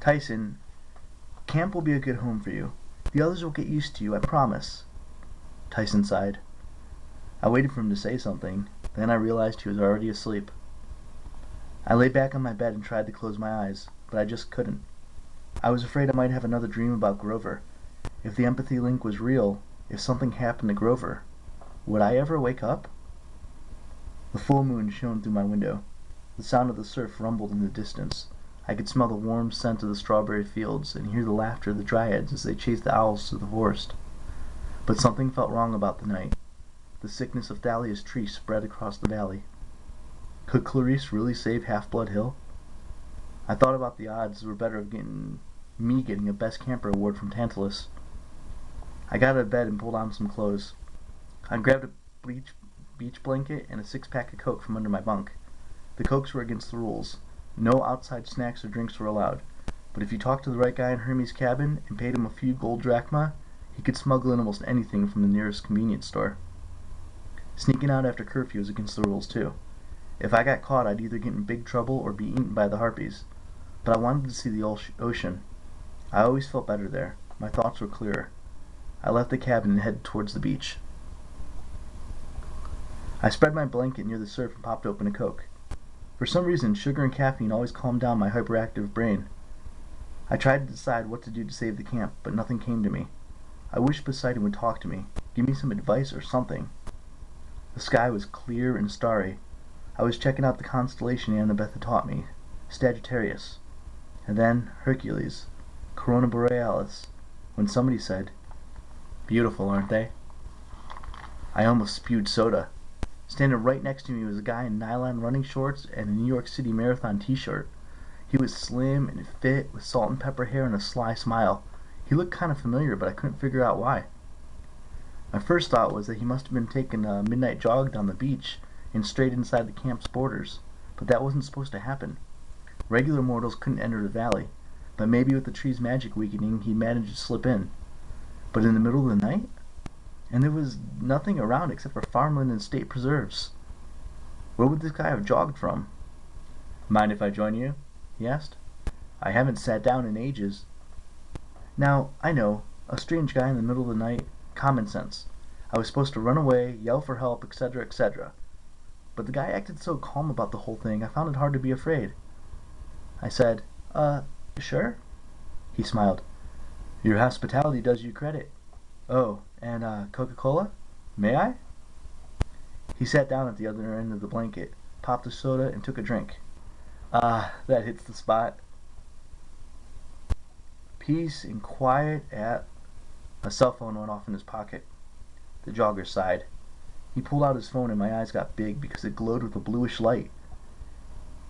Tyson, camp will be a good home for you. The others will get used to you, I promise. Tyson sighed. I waited for him to say something. Then I realized he was already asleep. I lay back on my bed and tried to close my eyes, but I just couldn't. I was afraid I might have another dream about Grover. If the empathy link was real, if something happened to Grover, would I ever wake up? The full moon shone through my window. The sound of the surf rumbled in the distance. I could smell the warm scent of the strawberry fields and hear the laughter of the dryads as they chased the owls through the forest. But something felt wrong about the night. The sickness of Thalia's tree spread across the valley. Could Clarice really save Half-Blood Hill? I thought about the odds were better of getting a Best Camper award from Tantalus. I got out of bed and pulled on some clothes. I grabbed a beach blanket and a six-pack of Coke from under my bunk. The Cokes were against the rules. No outside snacks or drinks were allowed. But if you talked to the right guy in Hermes' cabin and paid him a few gold drachma, he could smuggle in almost anything from the nearest convenience store. Sneaking out after curfew was against the rules too. If I got caught, I'd either get in big trouble or be eaten by the harpies. But I wanted to see the ocean. I always felt better there. My thoughts were clearer. I left the cabin and headed towards the beach. I spread my blanket near the surf and popped open a Coke. For some reason, sugar and caffeine always calmed down my hyperactive brain. I tried to decide what to do to save the camp, but nothing came to me. I wished Poseidon would talk to me, give me some advice or something. The sky was clear and starry. I was checking out the constellation Annabeth had taught me, Sagittarius, and then Hercules, Corona Borealis, when somebody said, "Beautiful, aren't they?" I almost spewed soda. Standing right next to me was a guy in nylon running shorts and a New York City Marathon t-shirt. He was slim and fit, with salt and pepper hair and a sly smile. He looked kind of familiar, but I couldn't figure out why. My first thought was that he must have been taking a midnight jog down the beach and straight inside the camp's borders, but that wasn't supposed to happen. Regular mortals couldn't enter the valley, but maybe with the tree's magic weakening he managed to slip in. But in the middle of the night? And there was nothing around except for farmland and state preserves. Where would this guy have jogged from? "Mind if I join you?" he asked. "I haven't sat down in ages." Now, I know, a strange guy in the middle of the night, common sense. I was supposed to run away, yell for help, etc., etc. But the guy acted so calm about the whole thing, I found it hard to be afraid. I said, sure?" He smiled. "Your hospitality does you credit. Oh, and, Coca-Cola? May I?" He sat down at the other end of the blanket, popped a soda, and took a drink. Ah, that hits the spot. Peace and quiet at... A cell phone went off in his pocket. The jogger sighed. He pulled out his phone and my eyes got big because it glowed with a bluish light.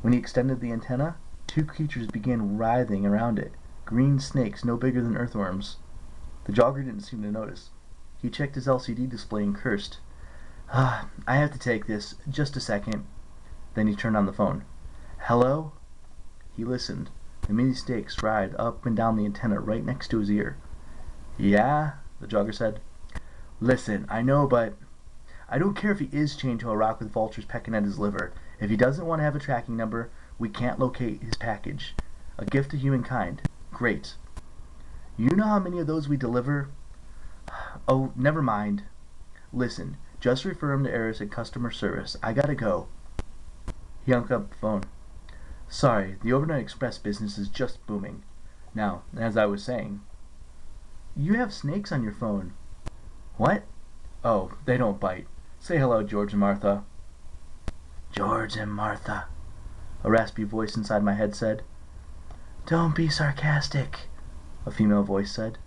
When he extended the antenna, two creatures began writhing around it, green snakes no bigger than earthworms. The jogger didn't seem to notice. He checked his LCD display and cursed. "Ah, I have to take this. Just a second." Then he turned on the phone. "Hello?" He listened. The mini snakes writhed up and down the antenna right next to his ear. "Yeah?" the jogger said. "Listen, I know, but I don't care if he is chained to a rock with vultures pecking at his liver. If he doesn't want to have a tracking number, we can't locate his package. A gift to humankind. Great. You know how many of those we deliver? Oh, never mind. Listen, just refer him to Eris at customer service. I gotta go." He hung up the phone. "Sorry, the overnight express business is just booming. Now, as I was saying..." "You have snakes on your phone." "What? Oh, they don't bite. Say hello, George and Martha." "George and Martha," a raspy voice inside my head said. "Don't be sarcastic," a female voice said.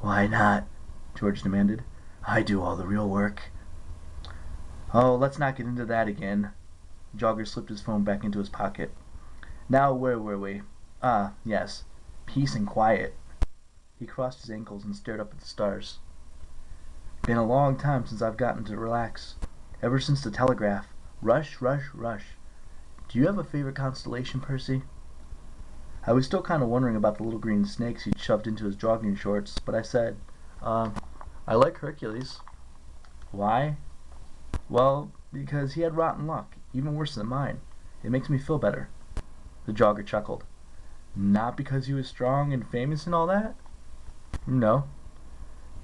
"Why not?" George demanded. "I do all the real work." "Oh, let's not get into that again." Jogger slipped his phone back into his pocket. "Now, where were we? Ah, yes. Peace and quiet." He crossed his ankles and stared up at the stars. "Been a long time since I've gotten to relax. Ever since the telegraph. Rush, rush, rush. Do you have a favorite constellation, Percy?" I was still kind of wondering about the little green snakes he'd shoved into his jogging shorts, but I said, I like Hercules." "Why?" "Well, because he had rotten luck, even worse than mine. It makes me feel better." The jogger chuckled. Not because he was strong and famous and all that? No.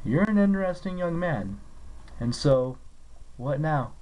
You're an interesting young man. And so, what now?